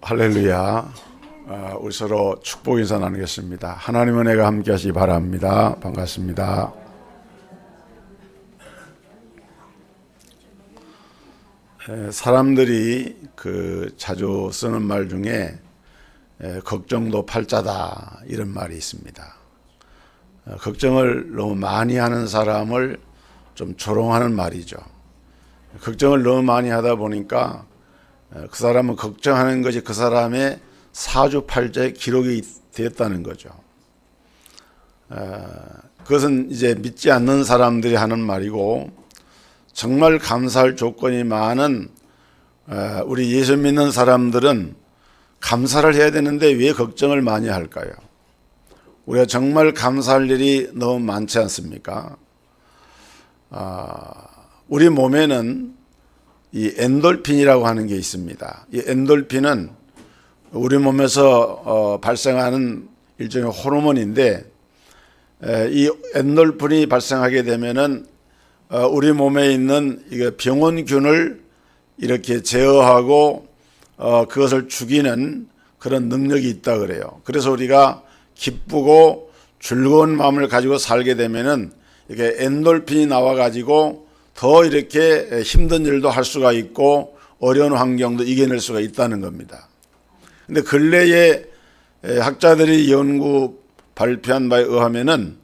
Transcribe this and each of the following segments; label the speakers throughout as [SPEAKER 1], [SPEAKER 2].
[SPEAKER 1] 할렐루야. 우리 서로 축복 인사 나누겠습니다. 하나님의 은혜가 함께 하시기 바랍니다. 반갑습니다. 사람들이 자주 쓰는 말 중에 걱정도 팔자다 이런 말이 있습니다. 걱정을 너무 많이 하는 사람을 좀 조롱하는 말이죠. 걱정을 너무 많이 하다 보니까 그 사람은 걱정하는 것이 그 사람의 사주팔자에 기록이 되었다는 거죠. 그것은 이제 믿지 않는 사람들이 하는 말이고, 정말 감사할 조건이 많은 우리 예수 믿는 사람들은 감사를 해야 되는데 왜 걱정을 많이 할까요? 우리가 정말 감사할 일이 너무 많지 않습니까? 우리 몸에는 이 엔돌핀이라고 하는 게 있습니다. 이 엔돌핀은 우리 몸에서 발생하는 일종의 호르몬인데, 이 엔돌핀이 발생하게 되면은 우리 몸에 있는 병원균을 이렇게 제어하고 그것을 죽이는 그런 능력이 있다 그래요. 그래서 우리가 기쁘고 즐거운 마음을 가지고 살게 되면은 이렇게 엔돌핀이 나와 가지고 더 이렇게 힘든 일도 할 수가 있고 어려운 환경도 이겨낼 수가 있다는 겁니다. 근데 근래에 학자들이 연구 발표한 바에 의하면은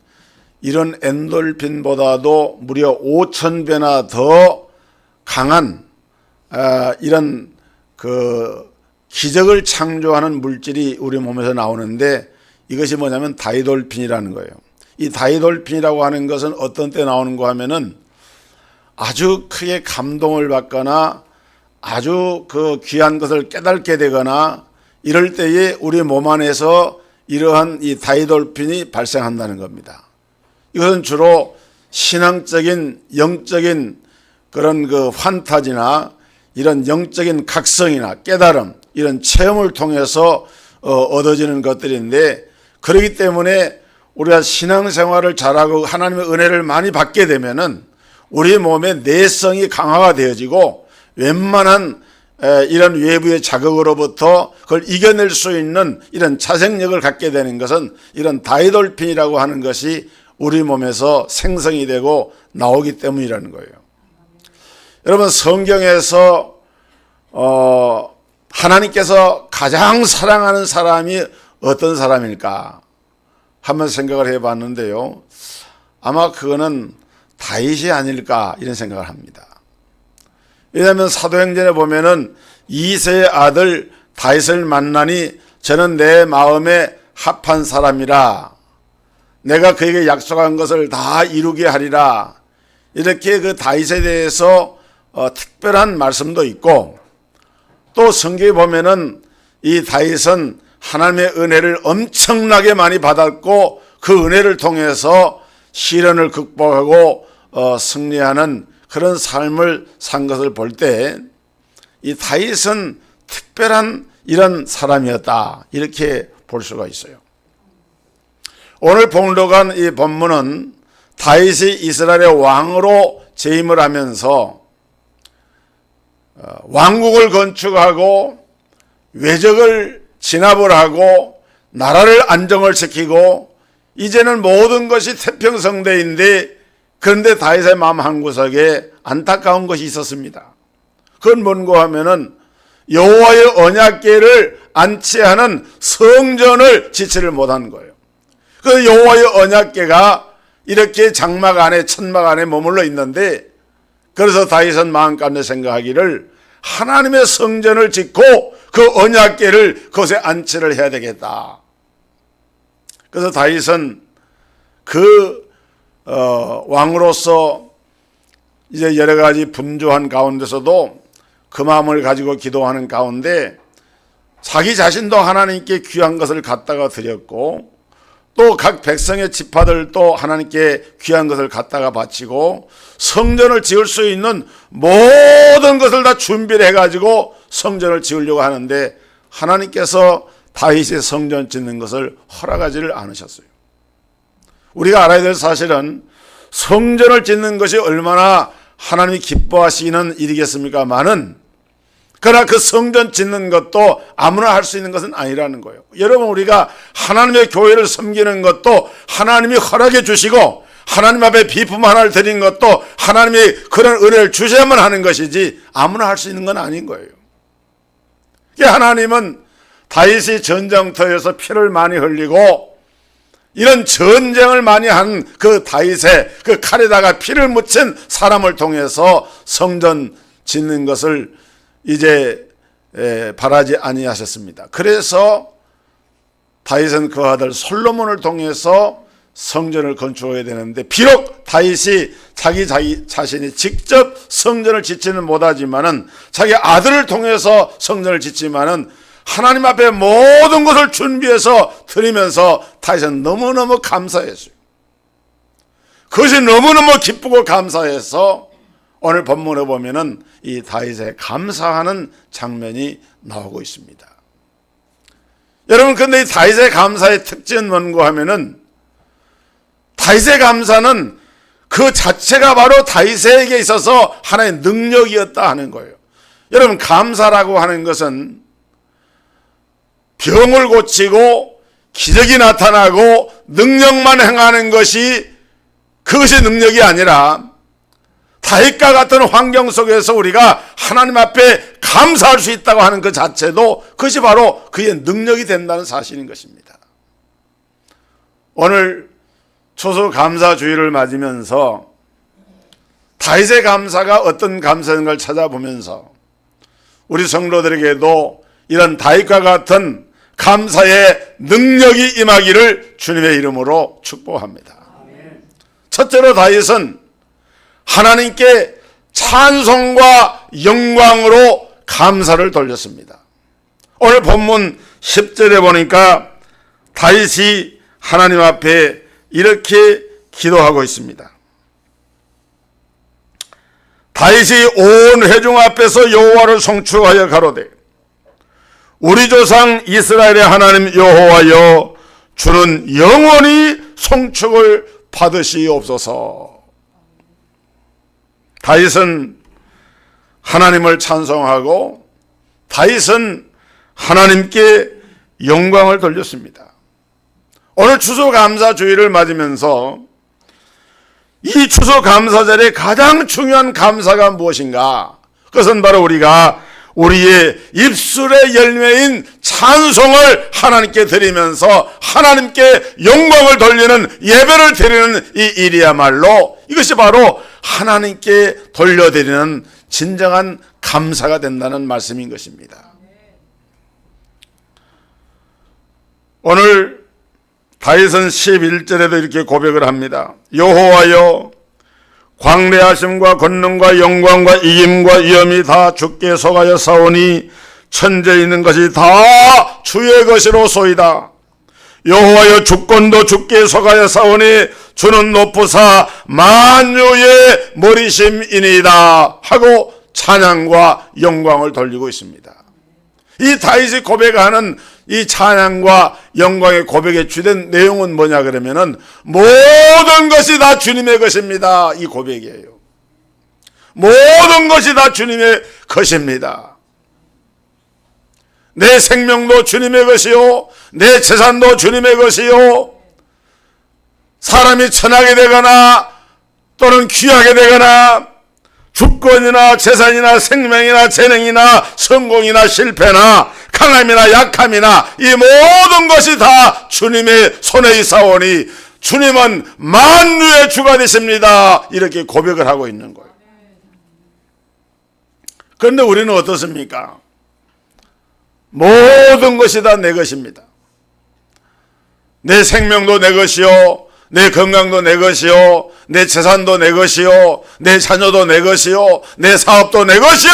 [SPEAKER 1] 이런 엔돌핀보다도 무려 5,000배나 더 강한 이런 기적을 창조하는 물질이 우리 몸에서 나오는데, 이것이 뭐냐면 다이돌핀이라는 거예요. 이 다이돌핀이라고 하는 것은 어떤 때 나오는가 하면은 아주 크게 감동을 받거나 아주 귀한 것을 깨닫게 되거나 이럴 때에 우리 몸 안에서 이러한 이 다이돌핀이 발생한다는 겁니다. 이것은 주로 신앙적인 영적인 그런 환타지나 이런 영적인 각성이나 깨달음, 이런 체험을 통해서 얻어지는 것들인데, 그렇기 때문에 우리가 신앙생활을 잘하고 하나님의 은혜를 많이 받게 되면은 우리 몸의 내성이 강화가 되어지고 웬만한 이런 외부의 자극으로부터 그걸 이겨낼 수 있는 이런 자생력을 갖게 되는 것은 이런 다이돌핀이라고 하는 것이 우리 몸에서 생성이 되고 나오기 때문이라는 거예요. 여러분, 성경에서 하나님께서 가장 사랑하는 사람이 어떤 사람일까 한번 생각을 해봤는데요, 아마 그거는 다윗이 아닐까 이런 생각을 합니다. 왜냐하면 사도행전에 보면은 이새의 아들 다윗을 만나니 저는 내 마음에 합한 사람이라, 내가 그에게 약속한 것을 다 이루게 하리라, 이렇게 다윗에 대해서 특별한 말씀도 있고, 또 성경에 보면은 이 다윗은 하나님의 은혜를 엄청나게 많이 받았고 그 은혜를 통해서 시련을 극복하고 승리하는 그런 삶을 산 것을 볼 때 이 다윗은 특별한 이런 사람이었다, 이렇게 볼 수가 있어요. 오늘 봉독한 이 본문은 다윗이 이스라엘의 왕으로 재임을 하면서 왕국을 건축하고 외적을 진압을 하고 나라를 안정을 시키고 이제는 모든 것이 태평성대인데, 그런데 다윗의 마음 한구석에 안타까운 것이 있었습니다. 그건 뭔가 하면은 여호와의 언약궤를 안치하는 성전을 지치를 못한 거예요. 그 여호와의 언약궤가 이렇게 장막 안에 천막 안에 머물러 있는데, 그래서 다윗은 마음 가운데 생각하기를 하나님의 성전을 짓고 그 언약궤를 그곳에 안치를 해야 되겠다. 그래서 다윗은 왕으로서 이제 여러 가지 분주한 가운데서도 그 마음을 가지고 기도하는 가운데 자기 자신도 하나님께 귀한 것을 갖다가 드렸고, 또 각 백성의 지파들도 하나님께 귀한 것을 갖다가 바치고 성전을 지을 수 있는 모든 것을 다 준비를 해가지고 성전을 지으려고 하는데, 하나님께서 다윗의 성전 짓는 것을 허락하지를 않으셨어요. 우리가 알아야 될 사실은 성전을 짓는 것이 얼마나 하나님이 기뻐하시는 일이겠습니까마는 그러나 그 성전 짓는 것도 아무나 할 수 있는 것은 아니라는 거예요. 여러분, 우리가 하나님의 교회를 섬기는 것도 하나님이 허락해 주시고 하나님 앞에 비품 하나를 드린 것도 하나님이 그런 은혜를 주셔야만 하는 것이지 아무나 할 수 있는 건 아닌 거예요. 하나님은 다윗이 전쟁터에서 피를 많이 흘리고 이런 전쟁을 많이 한 그 다윗의 그 칼에다가 피를 묻힌 사람을 통해서 성전 짓는 것을 이제 바라지 아니하셨습니다. 그래서 다윗은 그 아들 솔로몬을 통해서 성전을 건축해야 되는데, 비록 다윗이 자기 자신이 직접 성전을 짓지는 못하지만은 자기 아들을 통해서 성전을 짓지만은 하나님 앞에 모든 것을 준비해서 드리면서 다윗은 너무너무 감사했어요. 그것이 너무너무 기쁘고 감사해서 오늘 본문에 보면은 이 다윗의 감사하는 장면이 나오고 있습니다. 여러분, 근데 이 다윗의 감사의 특징은 뭔가 하면은, 다윗의 감사는 그 자체가 바로 다윗에게 있어서 하나의 능력이었다 하는 거예요. 여러분, 감사라고 하는 것은 병을 고치고 기적이 나타나고 능력만 행하는 것이, 그것이 능력이 아니라 다윗과 같은 환경 속에서 우리가 하나님 앞에 감사할 수 있다고 하는 그 자체도 그것이 바로 그의 능력이 된다는 사실인 것입니다. 오늘 추수감사주의를 맞으면서 다윗의 감사가 어떤 감사인가를 찾아보면서 우리 성도들에게도 이런 다윗과 같은 감사의 능력이 임하기를 주님의 이름으로 축복합니다. 첫째로 다윗은 하나님께 찬송과 영광으로 감사를 돌렸습니다. 오늘 본문 10절에 보니까 다윗이 하나님 앞에 이렇게 기도하고 있습니다. 다윗이 온 회중 앞에서 여호와를 송축하여 가로되, 우리 조상 이스라엘의 하나님 여호와여, 주는 영원히 송축을 받으시옵소서. 다윗은 하나님을 찬송하고 다윗은 하나님께 영광을 돌렸습니다. 오늘 추수감사주의를 맞으면서 이 추수감사절에 가장 중요한 감사가 무엇인가? 그것은 바로 우리가 우리의 입술의 열매인 찬송을 하나님께 드리면서 하나님께 영광을 돌리는 예배를 드리는 이 일이야말로, 이것이 바로 하나님께 돌려드리는 진정한 감사가 된다는 말씀인 것입니다. 오늘 다윗은 11절에도 이렇게 고백을 합니다. 여호와여, 광대하심과 권능과 영광과 이김과 위엄이 다 주께 속하여 사오니 천지에 있는 것이 다 주의 것이로소이다. 여호와여, 주권도 주께 속하여 사오니 주는 높으사 만유의 머리심이니이다 하고 찬양과 영광을 돌리고 있습니다. 이 다윗이 고백하는 이 찬양과 영광의 고백의 주된 내용은 뭐냐 그러면은, 모든 것이 다 주님의 것입니다. 이 고백이에요. 모든 것이 다 주님의 것입니다. 내 생명도 주님의 것이요, 내 재산도 주님의 것이요, 사람이 천하게 되거나 또는 귀하게 되거나 주권이나 재산이나 생명이나 재능이나 성공이나 실패나 강함이나 약함이나 이 모든 것이 다 주님의 손에 있사오니 주님은 만유의 주가 되십니다. 이렇게 고백을 하고 있는 거예요. 그런데 우리는 어떻습니까? 모든 것이 다 내 것입니다. 내 생명도 내 것이요, 내 건강도 내 것이요, 내 재산도 내 것이요, 내 자녀도 내 것이요, 내 사업도 내 것이요,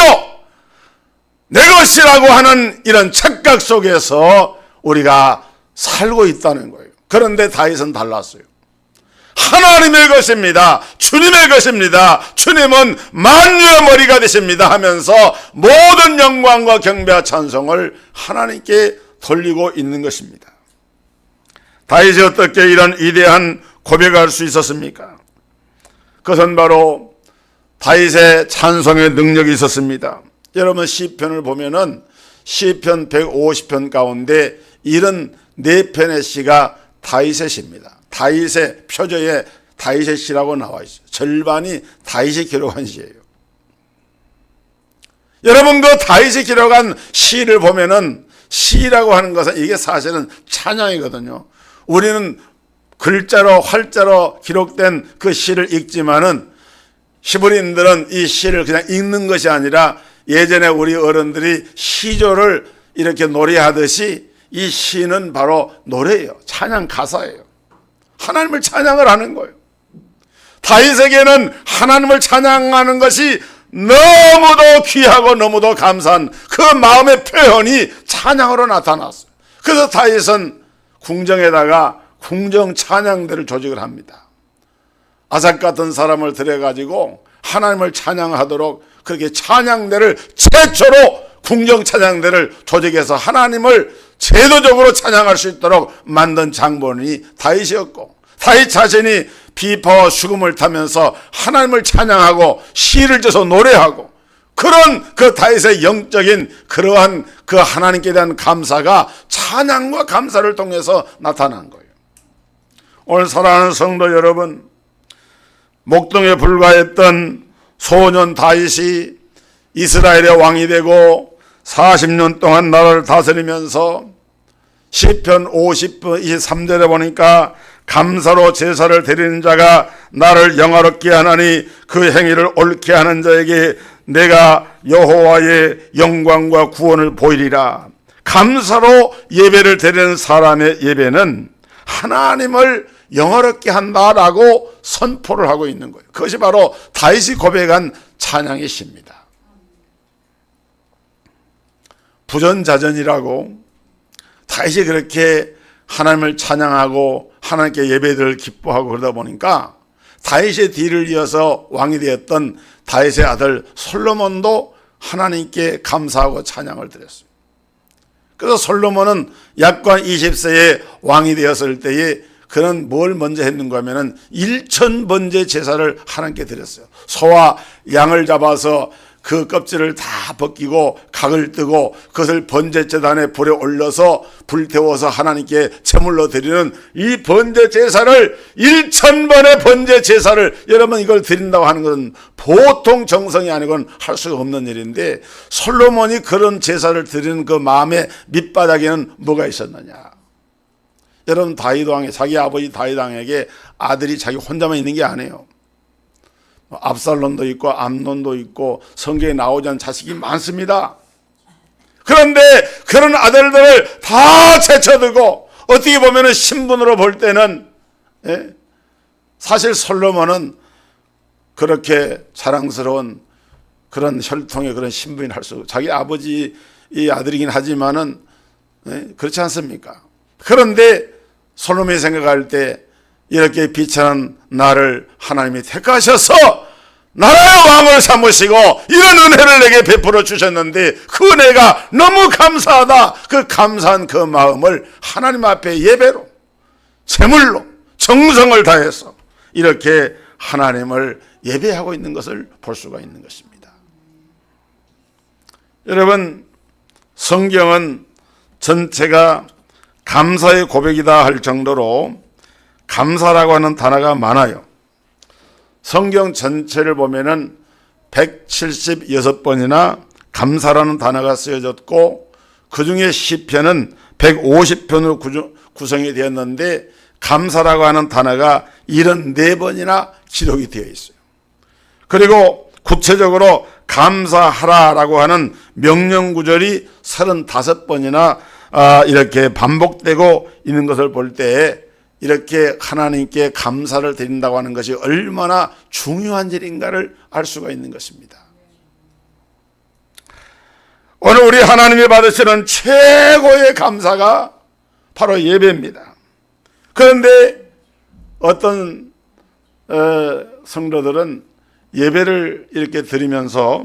[SPEAKER 1] 내 것이라고 하는 이런 착각 속에서 우리가 살고 있다는 거예요. 그런데 다윗은 달랐어요. 하나님의 것입니다. 주님의 것입니다. 주님은 만유의 머리가 되십니다 하면서 모든 영광과 경배와 찬송을 하나님께 돌리고 있는 것입니다. 다윗이 어떻게 이런 위대한 고백을 할 수 있었습니까? 그것은 바로 다윗의 찬송의 능력이 있었습니다. 여러분 시편을 보면은 시편 150편 가운데 74편의 시가 다윗의 시입니다. 다윗의 표저에 다윗의 시라고 나와 있어요. 절반이 다윗이 기록한 시예요. 여러분 그 다윗이 기록한 시를 보면은 시라고 하는 것은 이게 사실은 찬양이거든요. 우리는 글자로 활자로 기록된 그 시를 읽지만은 히브리인들은 이 시를 그냥 읽는 것이 아니라 예전에 우리 어른들이 시조를 이렇게 노래하듯이 이 시는 바로 노래예요. 찬양 가사예요. 하나님을 찬양을 하는 거예요. 다윗에게는 하나님을 찬양하는 것이 너무도 귀하고 너무도 감사한 그 마음의 표현이 찬양으로 나타났어요. 그래서 다윗은 궁정에다가 궁정 찬양대를 조직을 합니다. 아삭 같은 사람을 들여가지고 하나님을 찬양하도록 그렇게 찬양대를 최초로 궁정 찬양대를 조직해서 하나님을 제도적으로 찬양할 수 있도록 만든 장본인이 다윗이었고, 다윗 자신이 비파와 죽음을 타면서 하나님을 찬양하고 시를 져서 노래하고, 그런 그 다윗의 영적인 그러한 그 하나님께 대한 감사가 찬양과 감사를 통해서 나타난 거예요. 오늘 사랑하는 성도 여러분, 목동에 불과했던 소년 다윗이 이스라엘의 왕이 되고 40년 동안 나라를 다스리면서 시편 50편 23절에 보니까 감사로 제사를 드리는 자가 나를 영화롭게 하나니 그 행위를 옳게 하는 자에게 내가 여호와의 영광과 구원을 보이리라. 감사로 예배를 드리는 사람의 예배는 하나님을 영화롭게 한다라고 선포를 하고 있는 거예요. 그것이 바로 다윗이 고백한 찬양의 시입니다. 부전자전이라고 다윗이 그렇게 하나님을 찬양하고 하나님께 예배를 기뻐하고 그러다 보니까 다윗의 뒤를 이어서 왕이 되었던 다윗의 아들 솔로몬도 하나님께 감사하고 찬양을 드렸어요. 그래서 솔로몬은 약관 20세에 왕이 되었을 때에 그는 뭘 먼저 했는가 하면은 1000번제 제사를 하나님께 드렸어요. 소와 양을 잡아서 그 껍질을 다 벗기고 각을 뜨고 그것을 번제제단에 불에 올려서 불태워서 하나님께 제물로 드리는 이 번제 제사를 1000번의 번제 제사를 여러분 이걸 드린다고 하는 것은 보통 정성이 아니고는 할 수가 없는 일인데 솔로몬이 그런 제사를 드리는 그 마음의 밑바닥에는 뭐가 있었느냐. 여러분 다윗 왕이 자기 아버지 다윗 왕에게 아들이 자기 혼자만 있는 게 아니에요. 압살론도 있고 암논도 있고 성경에 나오지 않은 자식이 많습니다. 그런데 그런 아들들을 다 제쳐두고 어떻게 보면 신분으로 볼 때는 사실 솔로몬은 그렇게 자랑스러운 그런 혈통의 그런 신분이 할 수 없고 자기 아버지 이 아들이긴 하지만은 그렇지 않습니까? 그런데 솔로몬이 생각할 때 이렇게 비천한 나를 하나님이 택하셔서 나라의 왕을 삼으시고 이런 은혜를 내게 베풀어 주셨는데 그 은혜가 너무 감사하다. 그 감사한 그 마음을 하나님 앞에 예배로 제물로 정성을 다해서 이렇게 하나님을 예배하고 있는 것을 볼 수가 있는 것입니다. 여러분 성경은 전체가 감사의 고백이다 할 정도로 감사라고 하는 단어가 많아요. 성경 전체를 보면은 176번이나 감사라는 단어가 쓰여졌고 그 중에 시편은 150편으로 구성이 되었는데 감사라고 하는 단어가 74번이나 기록이 되어 있어요. 그리고 구체적으로 감사하라라고 하는 명령 구절이 35번이나 이렇게 반복되고 있는 것을 볼 때 이렇게 하나님께 감사를 드린다고 하는 것이 얼마나 중요한 일인가를 알 수가 있는 것입니다. 오늘 우리 하나님이 받으시는 최고의 감사가 바로 예배입니다. 그런데 어떤 성도들은 예배를 이렇게 드리면서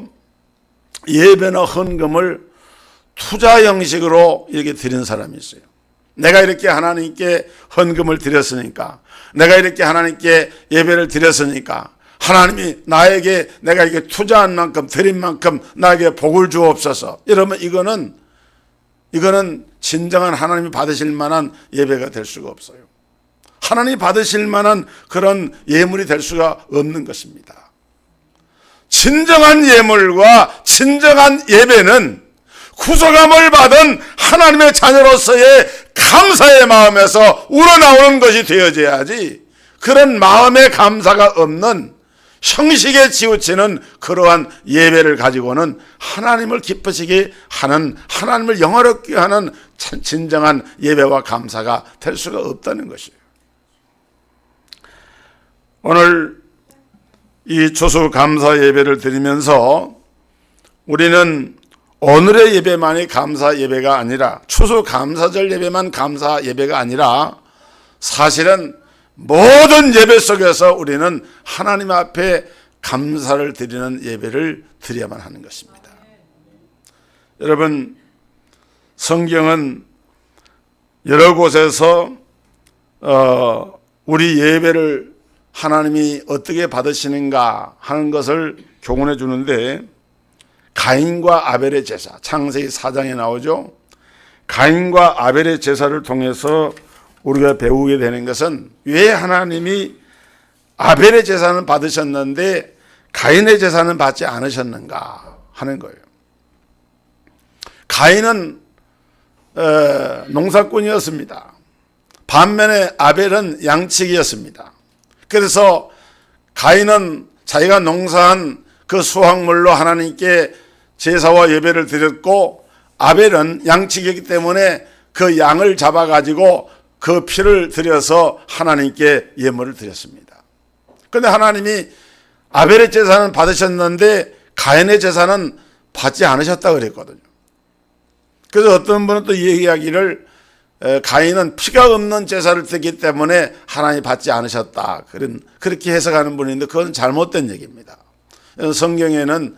[SPEAKER 1] 예배나 헌금을 투자 형식으로 이렇게 드리는 사람이 있어요. 내가 이렇게 하나님께 헌금을 드렸으니까, 내가 이렇게 하나님께 예배를 드렸으니까 하나님이 나에게 내가 이게 투자한 만큼 드린 만큼 나에게 복을 주옵소서. 이러면 이거는 진정한 하나님이 받으실 만한 예배가 될 수가 없어요. 하나님이 받으실 만한 그런 예물이 될 수가 없는 것입니다. 진정한 예물과 진정한 예배는 구속함을 받은 하나님의 자녀로서의 감사의 마음에서 우러나오는 것이 되어져야지, 그런 마음의 감사가 없는 형식에 치우치는 그러한 예배를 가지고는 하나님을 기쁘시게 하는, 하나님을 영화롭게 하는 진정한 예배와 감사가 될 수가 없다는 것이에요. 오늘 이 추수감사 예배를 드리면서 우리는 오늘의 예배만이 감사 예배가 아니라, 추수감사절 예배만 감사 예배가 아니라 사실은 모든 예배 속에서 우리는 하나님 앞에 감사를 드리는 예배를 드려야만 하는 것입니다. 여러분, 성경은 여러 곳에서 우리 예배를 하나님이 어떻게 받으시는가 하는 것을 교훈해 주는데, 가인과 아벨의 제사, 창세기 4장에 나오죠. 가인과 아벨의 제사를 통해서 우리가 배우게 되는 것은, 왜 하나님이 아벨의 제사는 받으셨는데 가인의 제사는 받지 않으셨는가 하는 거예요. 가인은 농사꾼이었습니다. 반면에 아벨은 양치기였습니다. 그래서 가인은 자기가 농사한 그 수확물로 하나님께 제사와 예배를 드렸고, 아벨은 양치기이기 때문에 그 양을 잡아가지고 그 피를 들여서 하나님께 예물을 드렸습니다. 그런데 하나님이 아벨의 제사는 받으셨는데 가인의 제사는 받지 않으셨다고 그랬거든요. 그래서 어떤 분은 또 얘기하기를, 가인은 피가 없는 제사를 드렸기 때문에 하나님이 받지 않으셨다, 그렇게 해석하는 분이 있는데 그건 잘못된 얘기입니다. 성경에는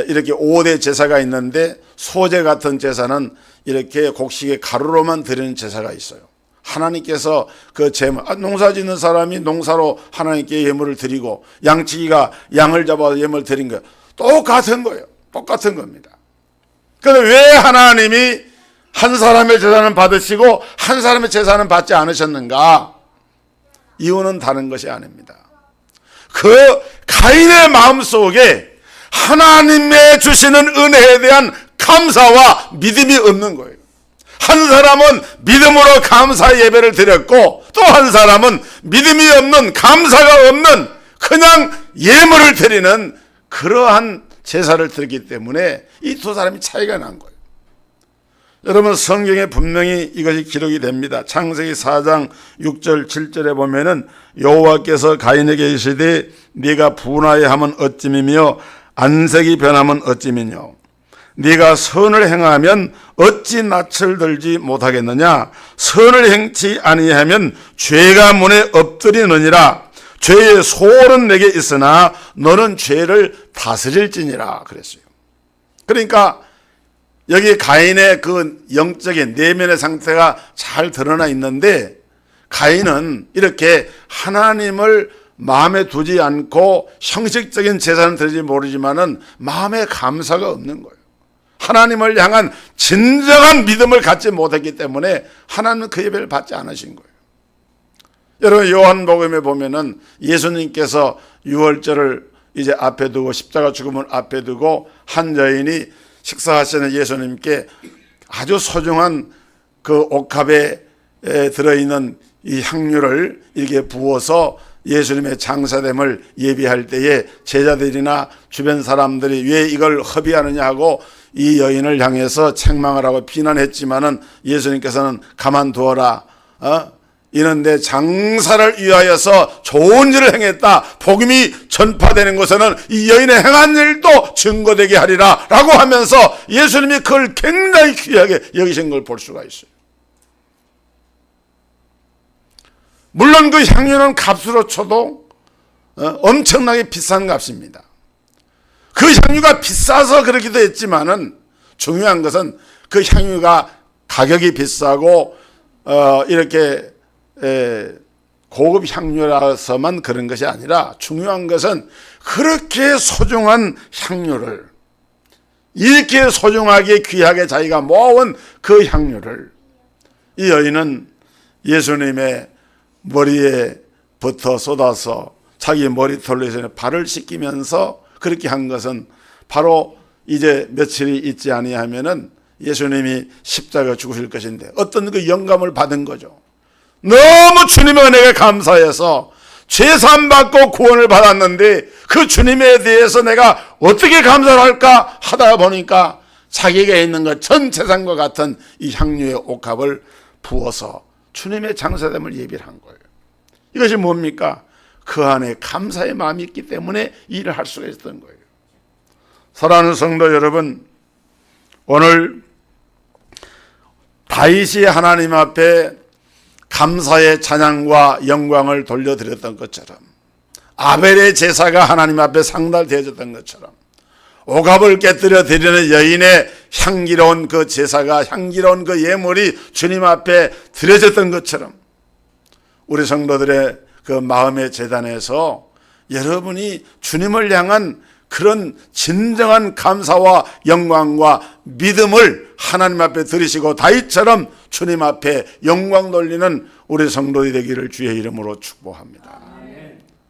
[SPEAKER 1] 이렇게 5대 제사가 있는데, 소제 같은 제사는 이렇게 곡식의 가루로만 드리는 제사가 있어요. 하나님께서 그 제물, 농사 짓는 사람이 농사로 하나님께 예물을 드리고, 양치기가 양을 잡아서 예물을 드린 거예요. 똑같은 거예요. 똑같은 겁니다. 그런데 왜 하나님이 한 사람의 제사는 받으시고 한 사람의 제사는 받지 않으셨는가? 이유는 다른 것이 아닙니다. 그 가인의 마음속에 하나님의 주시는 은혜에 대한 감사와 믿음이 없는 거예요. 한 사람은 믿음으로 감사 예배를 드렸고, 또 한 사람은 믿음이 없는, 감사가 없는 그냥 예물을 드리는 그러한 제사를 드렸기 때문에 이 두 사람이 차이가 난 거예요. 여러분, 성경에 분명히 이것이 기록이 됩니다. 창세기 4장 6절 7절에 보면은, 여호와께서 가인에게 이르시되 네가 분하여 하면 어찌미며 안색이 변하면 어찌미뇨. 네가 선을 행하면 어찌 낯을 들지 못하겠느냐. 선을 행치 아니하면 죄가 문에 엎드리느니라. 죄의 소홀은 내게 있으나 너는 죄를 다스릴지니라 그랬어요. 그러니까 여기 가인의 그 영적인 내면의 상태가 잘 드러나 있는데, 가인은 이렇게 하나님을 마음에 두지 않고 형식적인 제사는 드리지 모르지만은 마음에 감사가 없는 거예요. 하나님을 향한 진정한 믿음을 갖지 못했기 때문에 하나님은 그 예배를 받지 않으신 거예요. 여러분, 요한복음에 보면은 예수님께서 유월절을 이제 앞에 두고, 십자가 죽음을 앞에 두고 한 여인이 식사하시는 예수님께 아주 소중한 그 옥합에 들어있는 이 향유를 이렇게 부어서 예수님의 장사됨을 예비할 때에 제자들이나 주변 사람들이 왜 이걸 허비하느냐 하고 이 여인을 향해서 책망을 하고 비난했지만은 예수님께서는 가만두어라, 이런데 장사를 위하여서 좋은 일을 행했다, 복음이 전파되는 곳에는 이 여인의 행한 일도 증거되게 하리라 라고 하면서 예수님이 그걸 굉장히 귀하게 여기신 걸 볼 수가 있어요. 물론 그 향유는 값으로 쳐도 엄청나게 비싼 값입니다. 그 향유가 비싸서 그렇기도 했지만은 중요한 것은 그 향유가 가격이 비싸고 이렇게 고급 향료라서만 그런 것이 아니라 중요한 것은 그렇게 소중한 향료를, 이렇게 소중하게 귀하게 자기가 모아온 그 향료를 이 여인은 예수님의 머리에부터 쏟아서 자기 머리털로 발을 씻기면서 그렇게 한 것은 바로 이제 며칠이 있지 아니하면은 예수님이 십자가 죽으실 것인데 어떤 그 영감을 받은 거죠. 너무 주님의 은혜에 감사해서 죄사함 받고 구원을 받았는데 그 주님에 대해서 내가 어떻게 감사를 할까 하다 보니까 자기가 있는 것 전 재산과 같은 이 향료의 옥합을 부어서 주님의 장사됨을 예비를 한 거예요. 이것이 뭡니까? 그 안에 감사의 마음이 있기 때문에 일을 할 수가 있었던 거예요. 사랑하는 성도 여러분, 오늘 다윗이 하나님 앞에 감사의 찬양과 영광을 돌려드렸던 것처럼, 아벨의 제사가 하나님 앞에 상달되어졌던 것처럼, 옥합을 깨뜨려 드리는 여인의 향기로운 그 제사가, 향기로운 그 예물이 주님 앞에 드려졌던 것처럼 우리 성도들의 그 마음의 재단에서 여러분이 주님을 향한 그런 진정한 감사와 영광과 믿음을 하나님 앞에 드리시고 다윗처럼 주님 앞에 영광 돌리는 우리 성도들이 되기를 주의 이름으로 축복합니다.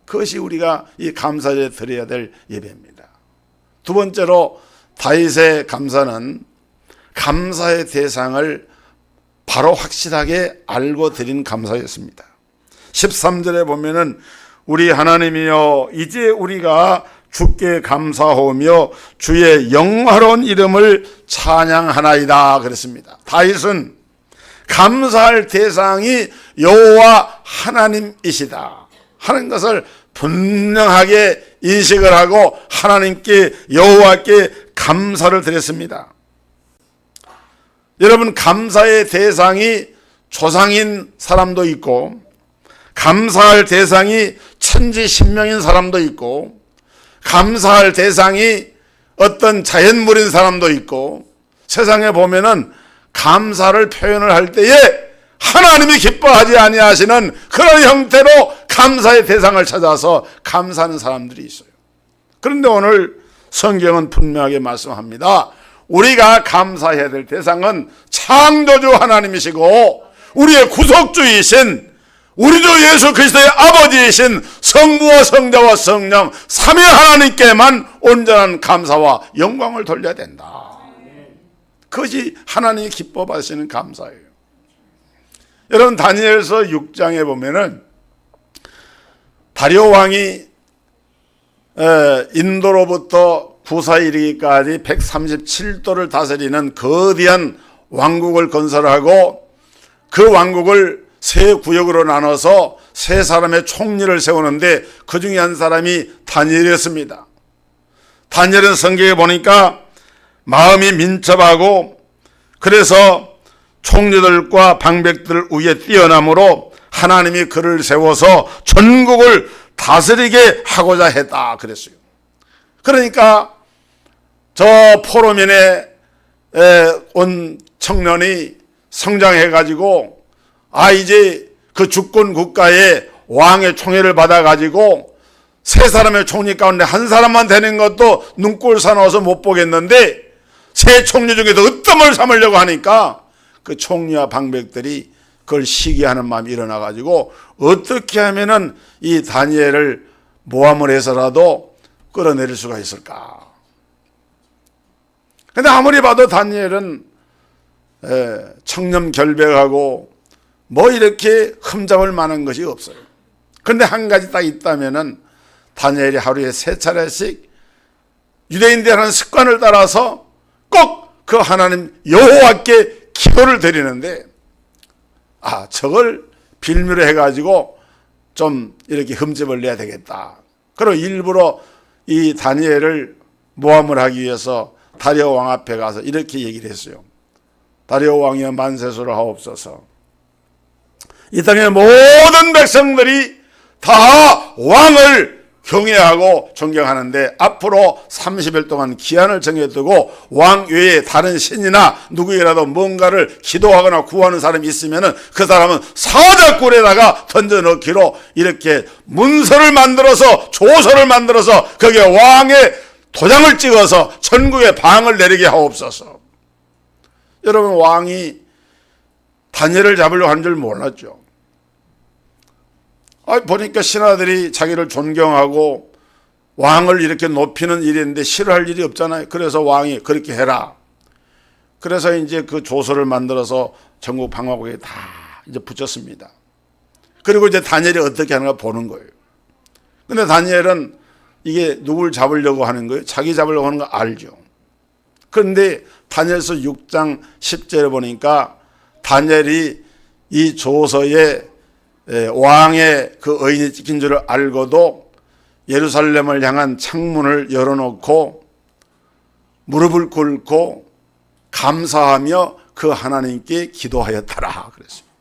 [SPEAKER 1] 그것이 우리가 이 감사에 드려야 될 예배입니다. 두 번째로 다윗의 감사는 감사의 대상을 바로 확실하게 알고 드린 감사였습니다. 13절에 보면은 우리 하나님이여 이제 우리가 주께 감사하며 주의 영화로운 이름을 찬양하나이다 그랬습니다. 다윗은 감사할 대상이 여호와 하나님이시다 하는 것을 분명하게 인식을 하고 하나님께 여호와께 감사를 드렸습니다. 여러분, 감사의 대상이 조상인 사람도 있고 감사할 대상이 천지신명인 사람도 있고 감사할 대상이 어떤 자연물인 사람도 있고, 세상에 보면은 감사를 표현을 할 때에 하나님이 기뻐하지 아니하시는 그런 형태로 감사의 대상을 찾아서 감사하는 사람들이 있어요. 그런데 오늘 성경은 분명하게 말씀합니다. 우리가 감사해야 될 대상은 창조주 하나님이시고 우리의 구속주이신 우리 주 예수 그리스도의 아버지이신 성부와 성자와 성령 삼위 하나님께만 온전한 감사와 영광을 돌려야 된다. 그것이 하나님이 기뻐 받으시는 감사예요. 여러분, 다니엘서 6장에 보면은 다리오 왕이 인도로부터 구사에 이르기까지 137도를 다스리는 거대한 왕국을 건설하고 그 왕국을 세 구역으로 나눠서 세 사람의 총리를 세우는데 그 중에 한 사람이 다니엘이었습니다. 다니엘은 성경에 보니까 마음이 민첩하고 그래서 총리들과 방백들 위에 뛰어남으로 하나님이 그를 세워서 전국을 다스리게 하고자 했다 그랬어요. 그러니까 저 포로민에 온 청년이 성장해가지고 이제 그 주권 국가의 왕의 총애를 받아가지고 세 사람의 총리 가운데 한 사람만 되는 것도 눈꼴 사나워서 못 보겠는데 세 총리 중에도 으뜸을 삼으려고 하니까 그 총리와 방백들이 그걸 시기하는 마음이 일어나가지고 어떻게 하면은 이 다니엘을 모함을 해서라도 끌어내릴 수가 있을까. 근데 아무리 봐도 다니엘은 청렴결백하고 뭐 이렇게 흠잡을 만한 것이 없어요. 그런데 한 가지 딱 있다면은 다니엘이 하루에 3차례씩 유대인들이 하는 습관을 따라서 꼭 그 하나님 여호와께 기도를 드리는데 저걸 빌미로 해가지고 좀 이렇게 흠집을 내야 되겠다. 그리고 일부러 이 다니엘을 모함을 하기 위해서 다리오 왕 앞에 가서 이렇게 얘기를 했어요. 다리오 왕이여 만세수를 하옵소서. 이 땅의 모든 백성들이 다 왕을 경외하고 존경하는데 앞으로 30일 동안 기한을 정해두고 왕 외에 다른 신이나 누구에게라도 뭔가를 기도하거나 구하는 사람이 있으면 그 사람은 사자굴에다가 던져 넣기로 이렇게 문서를 만들어서 조서를 만들어서 거기에 왕의 도장을 찍어서 전국에 방을 내리게 하옵소서. 여러분, 왕이 다니엘을 잡으려고 하는 줄 몰랐죠. 보니까 신하들이 자기를 존경하고 왕을 이렇게 높이는 일인데 싫어할 일이 없잖아요. 그래서 왕이 그렇게 해라. 그래서 이제 그 조서를 만들어서 전국 방화국에 다 이제 붙였습니다. 그리고 이제 다니엘이 어떻게 하는가 보는 거예요. 근데 다니엘은 이게 누굴 잡으려고 하는 거예요? 자기 잡으려고 하는 거 알죠. 그런데 다니엘서 6장 10절에 보니까 다니엘이 이 조서에 왕의 그 의인이 찍힌 줄을 알고도 예루살렘을 향한 창문을 열어놓고 무릎을 꿇고 감사하며 그 하나님께 기도하였더라 그랬습니다.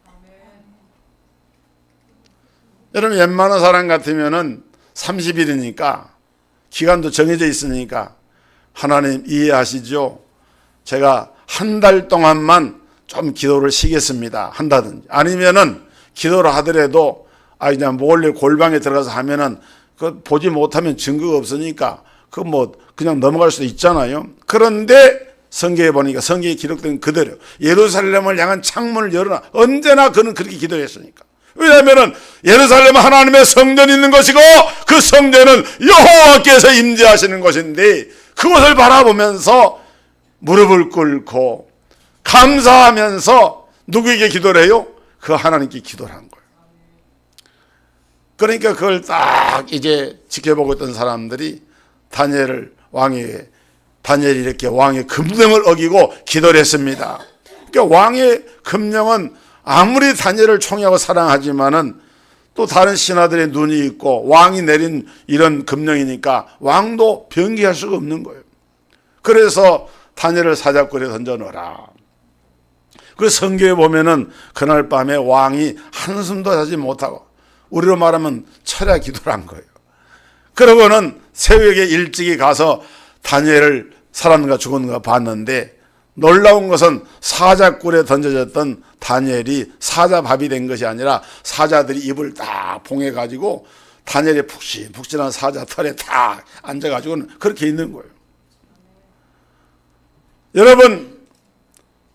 [SPEAKER 1] 여러분, 웬만한 사람 같으면은 30일이니까 기간도 정해져 있으니까 하나님 이해하시죠? 제가 한 달 동안만 좀 기도를 쉬겠습니다 한다든지, 아니면은 기도를 하더라도 그냥 몰래 골방에 들어가서 하면은 그 보지 못하면 증거가 없으니까 그 그냥 넘어갈 수도 있잖아요. 그런데 성경에 보니까 성경에 기록된 그대로 예루살렘을 향한 창문을 열어놔. 언제나 그는 그렇게 기도했으니까. 왜냐하면은 예루살렘은 하나님의 성전이 있는 것이고 그 성전은 여호와께서 임재하시는 것인데 그것을 바라보면서 무릎을 꿇고 감사하면서 누구에게 기도를 해요? 그 하나님께 기도를 한 거예요. 그러니까 그걸 딱 이제 지켜보고 있던 사람들이 다니엘이 이렇게 왕의 금령을 어기고 기도를 했습니다. 그러니까 왕의 금령은 아무리 다니엘을 총애하고 사랑하지만은 또 다른 신하들의 눈이 있고 왕이 내린 이런 금령이니까 왕도 변기할 수가 없는 거예요. 그래서 다니엘을 사자굴에 던져 넣어라. 그 성경에 보면은 그날 밤에 왕이 한숨도 자지 못하고, 우리로 말하면 철야 기도를 한 거예요. 그러고는 새벽에 일찍이 가서 다니엘을 살았는가 죽었는가 봤는데, 놀라운 것은 사자굴에 던져졌던 다니엘이 사자밥이 된 것이 아니라 사자들이 입을 딱 봉해가지고 다니엘이 푹신푹신한 사자 털에 딱 앉아가지고는 그렇게 있는 거예요. 여러분,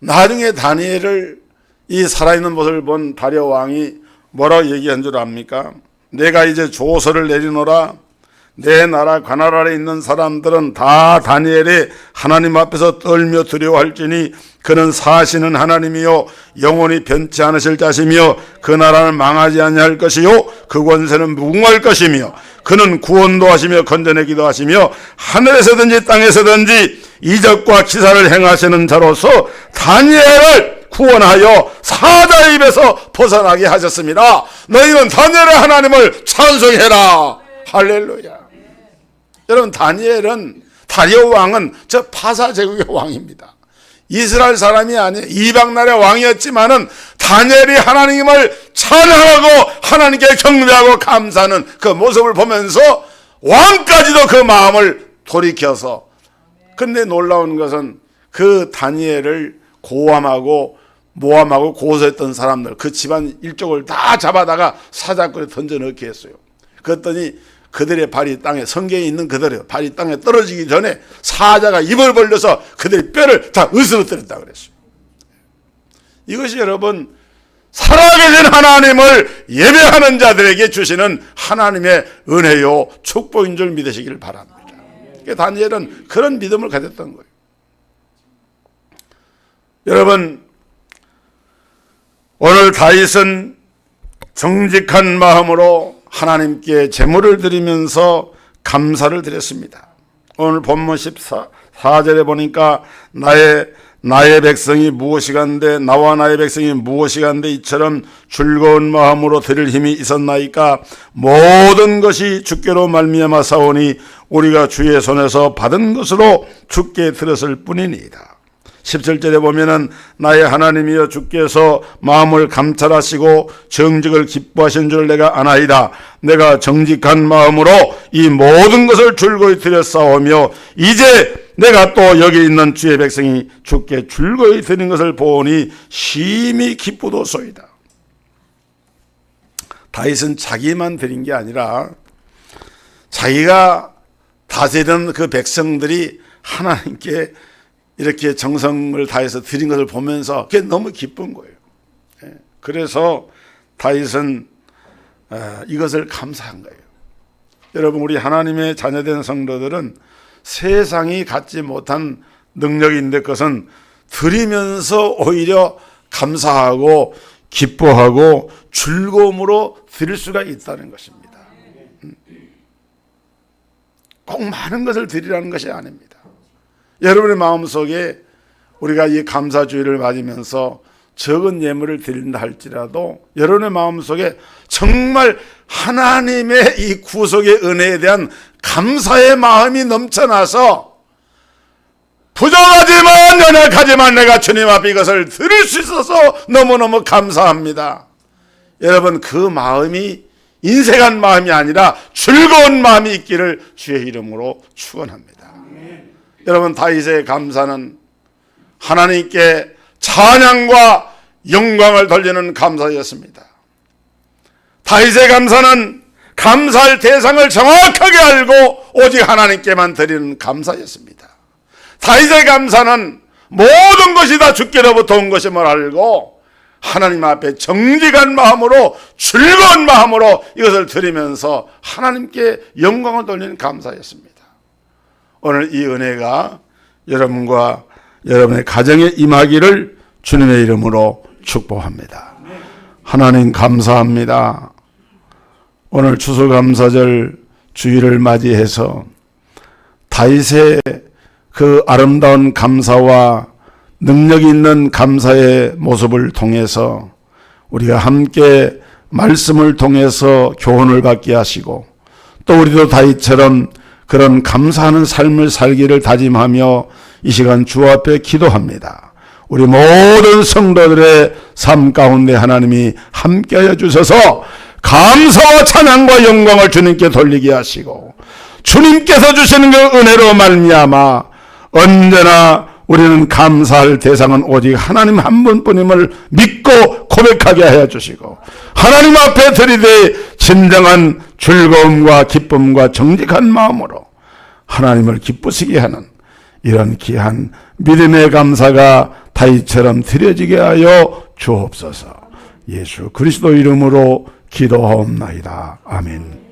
[SPEAKER 1] 나중에 다니엘을 이 살아있는 모습을 본 다리오 왕이 뭐라고 얘기한 줄 압니까? 내가 이제 조서를 내리노라. 내 나라 관할 아래 있는 사람들은 다 다니엘이 하나님 앞에서 떨며 두려워할지니 그는 사시는 하나님이요 영원히 변치 않으실 자시며 그 나라는 망하지 아니할 것이요 그 권세는 무궁할 것이며 그는 구원도 하시며 건져내기도 하시며 하늘에서든지 땅에서든지 이적과 기사를 행하시는 자로서 다니엘을 구원하여 사자의 입에서 벗어나게 하셨습니다. 너희는 다니엘의 하나님을 찬송해라. 할렐루야. 여러분, 다리오 왕은 저 파사 제국의 왕입니다. 이스라엘 사람이 아니에요. 이방 나라의 왕이었지만은 다니엘이 하나님을 찬양하고 하나님께 경배하고 감사하는 그 모습을 보면서 왕까지도 그 마음을 돌이켜서, 근데 놀라운 것은 그 다니엘을 고함하고 모함하고 고소했던 사람들, 그 집안 일족을 다 잡아다가 사자굴에 던져 넣게 했어요. 그랬더니 그들의 발이 땅에, 성경에 있는 그대로 발이 땅에 떨어지기 전에 사자가 입을 벌려서 그들의 뼈를 다 으스러뜨렸다 그랬어요. 이것이 여러분, 살아계신 하나님을 예배하는 자들에게 주시는 하나님의 은혜요 축복인 줄 믿으시길 바랍니다. 다니엘은 그런 믿음을 가졌던 거예요. 여러분, 오늘 다윗은 정직한 마음으로 하나님께 제물을 드리면서 감사를 드렸습니다. 오늘 본문 14절에 보니까 나의 백성이 무엇이간데 나와 나의 백성이 무엇이간데 이처럼 즐거운 마음으로 드릴 힘이 있었나이까. 모든 것이 주께로 말미암아 사오니 우리가 주의 손에서 받은 것으로 주께 드렸을 뿐이니이다. 17절에 보면은 나의 하나님이여 주께서 마음을 감찰하시고 정직을 기뻐하신 줄 내가 아나이다. 내가 정직한 마음으로 이 모든 것을 줄거이 드렸사오며 이제 내가 또 여기 있는 주의 백성이 주께 줄거이 드린 것을 보니 심히 기쁘도소이다. 다윗은 자기만 드린 게 아니라 자기가 다스리던 그 백성들이 하나님께 이렇게 정성을 다해서 드린 것을 보면서 그게 너무 기쁜 거예요. 그래서 다윗은 이것을 감사한 거예요. 여러분, 우리 하나님의 자녀된 성도들은 세상이 갖지 못한 능력인데 그것은 드리면서 오히려 감사하고 기뻐하고 즐거움으로 드릴 수가 있다는 것입니다. 꼭 많은 것을 드리라는 것이 아닙니다. 여러분의 마음속에 우리가 이 감사주의를 맞으면서 적은 예물을 드린다 할지라도 여러분의 마음속에 정말 하나님의 이 구속의 은혜에 대한 감사의 마음이 넘쳐나서 부족하지만 연약하지만 내가 주님 앞에 이것을 드릴 수 있어서 너무너무 감사합니다. 여러분, 그 마음이 인색한 마음이 아니라 즐거운 마음이 있기를 주의 이름으로 축원합니다. 여러분, 다윗의 감사는 하나님께 찬양과 영광을 돌리는 감사였습니다. 다윗의 감사는 감사할 대상을 정확하게 알고 오직 하나님께만 드리는 감사였습니다. 다윗의 감사는 모든 것이 다 주께로부터 온 것임을 알고 하나님 앞에 정직한 마음으로 즐거운 마음으로 이것을 드리면서 하나님께 영광을 돌리는 감사였습니다. 오늘 이 은혜가 여러분과 여러분의 가정에 임하기를 주님의 이름으로 축복합니다. 하나님 감사합니다. 오늘 추수감사절 주일을 맞이해서 다윗의 그 아름다운 감사와 능력 있는 감사의 모습을 통해서 우리가 함께 말씀을 통해서 교훈을 받게 하시고 또 우리도 다윗처럼 그런 감사하는 삶을 살기를 다짐하며 이 시간 주 앞에 기도합니다. 우리 모든 성도들의 삶 가운데 하나님이 함께하여 주셔서 감사와 찬양과 영광을 주님께 돌리게 하시고 주님께서 주시는 그 은혜로 말미암아 언제나 우리는 감사할 대상은 오직 하나님 한 분뿐임을 믿고 고백하게 하여 주시고 하나님 앞에 드리되 진정한 즐거움과 기쁨과 정직한 마음으로 하나님을 기쁘시게 하는 이런 귀한 믿음의 감사가 다윗처럼 드려지게 하여 주옵소서. 예수 그리스도 이름으로 기도하옵나이다. 아멘.